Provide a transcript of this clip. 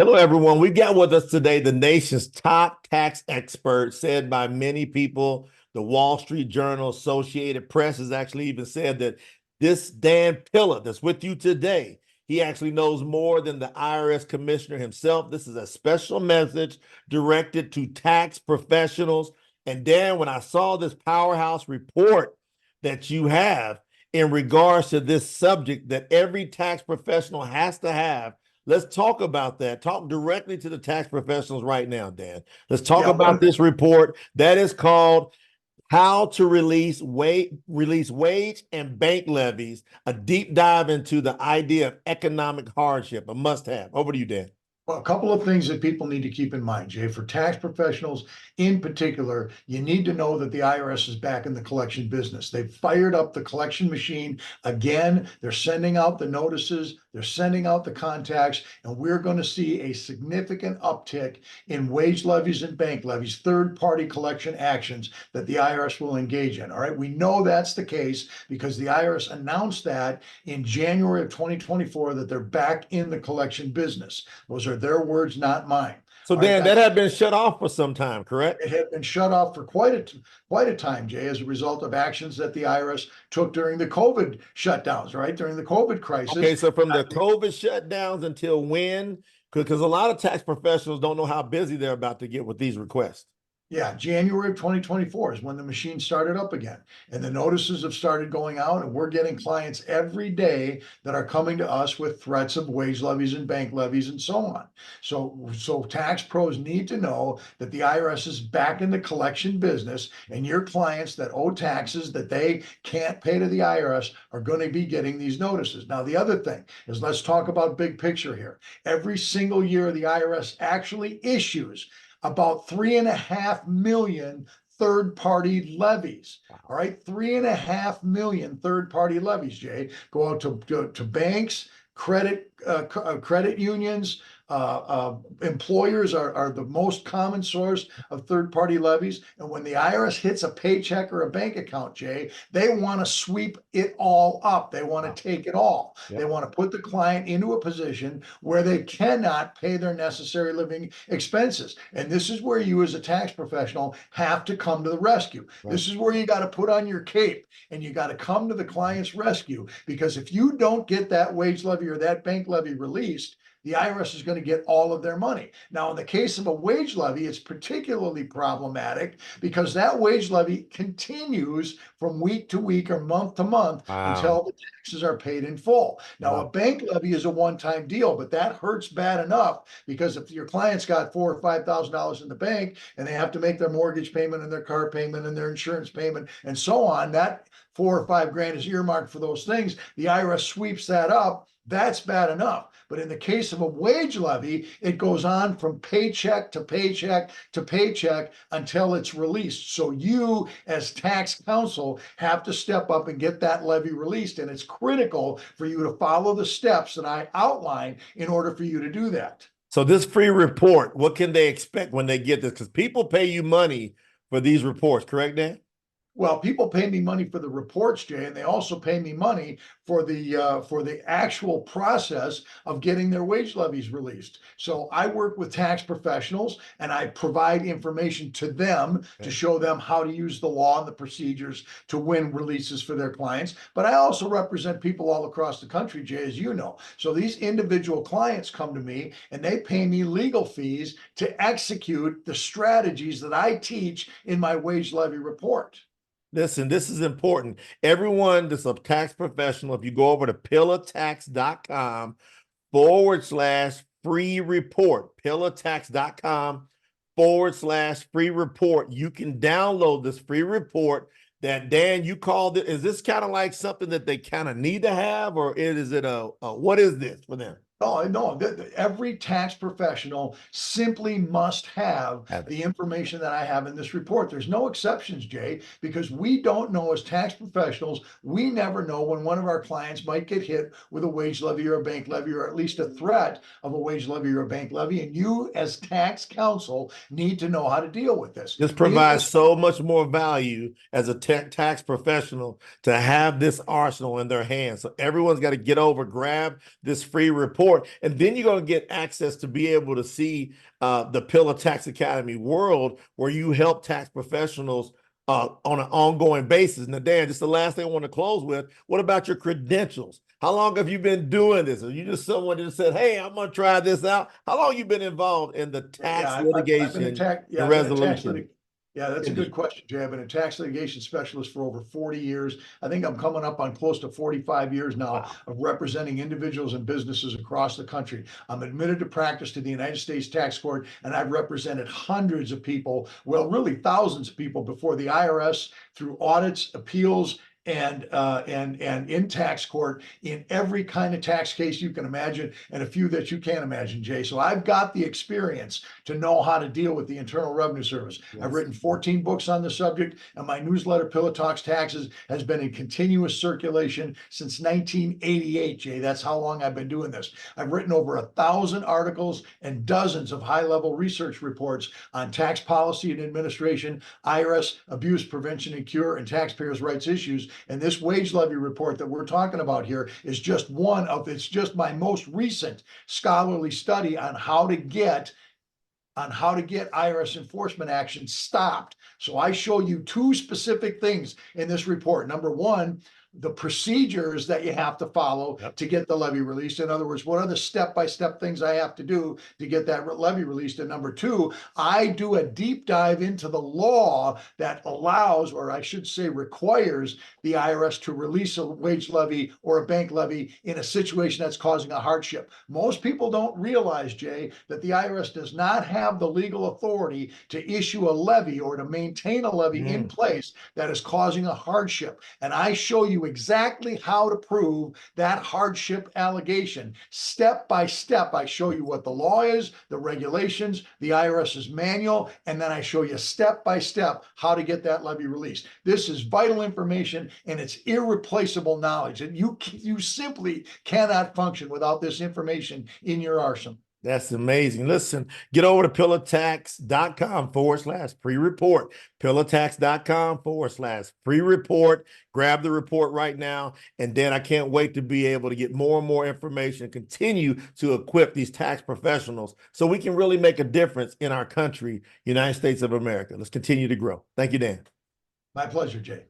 Hello, everyone. We got with us today the nation's top tax expert, said by many people. The Wall Street Journal, Associated Press has actually even said that this Dan Pilla that's with you today, he actually knows more than the IRS commissioner himself. This is a special message directed to tax professionals. And Dan, when I saw this powerhouse report that you have in regards to this subject that every tax professional has to have, let's talk about that. Talk directly to the tax professionals right now, Dan. Let's talk about this report that is called How to Release Wage and Bank Levies, a deep dive into the idea of economic hardship, a must-have. Over to you, Dan. Well, a couple of things that people need to keep in mind, Jay. For tax professionals in particular, you need to know that the IRS is back in the collection business. They've fired up the collection machine again. They're sending out the notices, they're sending out the contacts, and we're going to see a significant uptick in wage levies and bank levies, third-party collection actions that the IRS will engage in. All right, we know that's the case because the IRS announced that in January of 2024 that they're back in the collection business. Those are their words, not mine. So Dan, that had been shut off for some time, correct? It had been shut off for quite a time, Jay, as a result of actions that the IRS took during the COVID shutdowns, right? During the COVID crisis. Okay, so from the COVID shutdowns until when? Because a lot of tax professionals don't know how busy they're about to get with these requests. Yeah, January of 2024 is when the machine started up again, and the notices have started going out, and we're getting clients every day that are coming to us with threats of wage levies and bank levies and so on. So tax pros need to know that the IRS is back in the collection business, and your clients that owe taxes that they can't pay to the IRS are going to be getting these notices. Now, the other thing is, let's talk about big picture here. Every single year, the IRS actually issues about 3.5 million third-party levies. All right, 3.5 million third-party levies, Jay, go out to banks, credit unions. Employers are the most common source of third-party levies. And when the IRS hits a paycheck or a bank account, Jay, they want to sweep it all up. They want to take it all. Yep. They want to put the client into a position where they cannot pay their necessary living expenses. And this is where you as a tax professional have to come to the rescue. Right. This is where you got to put on your cape and you got to come to the client's rescue, because if you don't get that wage levy or that bank levy released, the IRS is going to get all of their money. Now, in the case of a wage levy, it's particularly problematic because that wage levy continues from week to week or month to month until the taxes are paid in full. Now, a bank levy is a one-time deal, but that hurts bad enough, because if your client's got $4,000 or $5,000 in the bank and they have to make their mortgage payment and their car payment and their insurance payment and so on, that $4 or $5 grand is earmarked for those things. The IRS sweeps that up. That's bad enough. But in the case of a wage levy, it goes on from paycheck to paycheck to paycheck until it's released. So you, as tax counsel, have to step up and get that levy released. And it's critical for you to follow the steps that I outline in order for you to do that. So this free report, what can they expect when they get this? Because people pay you money for these reports, correct, Dan? Well, people pay me money for the reports, Jay, and they also pay me money for the actual process of getting their wage levies released. So I work with tax professionals and I provide information to them to show them how to use the law and the procedures to win releases for their clients. But I also represent people all across the country, Jay, as you know. So these individual clients come to me and they pay me legal fees to execute the strategies that I teach in my wage levy report. Listen, this is important. Everyone that's a tax professional, if you go over to pillatax.com/free report, pillatax.com/free report, you can download this free report that, Dan, you called it. Is this kind of like something that they kind of need to have, or is it what is this for them? No, every tax professional simply must have the information that I have in this report. There's no exceptions, Jay, because we don't know as tax professionals, we never know when one of our clients might get hit with a wage levy or a bank levy, or at least a threat of a wage levy or a bank levy. And you as tax counsel need to know how to deal with this. This provides so much more value as a tax professional to have this arsenal in their hands. So everyone's got to get over, grab this free report. report. And then you're going to get access to be able to see the Pilla Tax Academy world, where you help tax professionals on an ongoing basis. Now, Dan, just the last thing I want to close with, what about your credentials? How long have you been doing this? Are you just someone that said, hey, I'm going to try this out? How long have you been involved in the tax I've been litigation and I've been a resolution yeah, that's a good industry? question, Jay. I've been a tax litigation specialist for over 40 years. I think I'm coming up on close to 45 years now Wow. of representing individuals and businesses across the country. I'm admitted to practice to the United States Tax Court, and I've represented hundreds of people, well, really thousands of people before the IRS through audits, appeals, and in tax court in every kind of tax case you can imagine, and a few that you can't imagine, Jay. So I've got the experience to know how to deal with the Internal Revenue Service. I've Yes. written 14 books on the subject, and my newsletter, Pilla Talks Taxes, has been in continuous circulation since 1988, Jay. That's how long I've been doing this. I've written over 1,000 articles and dozens of high-level research reports on tax policy and administration, IRS abuse prevention and cure, and taxpayers' rights issues. And this wage levy report that we're talking about here is just one of, it's just my most recent scholarly study on how to get IRS enforcement action stopped. So I show you two specific things in this report. Number one, the procedures that you have to follow to get the levy released. In other words, what are the step-by-step things I have to do to get that levy released? And number two, I do a deep dive into the law that allows, or I should say requires, the IRS to release a wage levy or a bank levy in a situation that's causing a hardship. Most people don't realize, Jay, that the IRS does not have the legal authority to issue a levy or to maintain a levy in place that is causing a hardship. And I show you exactly how to prove that hardship allegation. Step by step, I show you what the law is, the regulations, the IRS's manual, and then I show you step by step how to get that levy released. This is vital information, and it's irreplaceable knowledge. And you simply cannot function without this information in your arsenal. That's amazing. Listen, get over to pillatax.com/free report. Pillatax.com/free report. Grab the report right now. And then I can't wait to be able to get more and more information, continue to equip these tax professionals so we can really make a difference in our country, United States of America. Let's continue to grow. Thank you, Dan. My pleasure, Jay.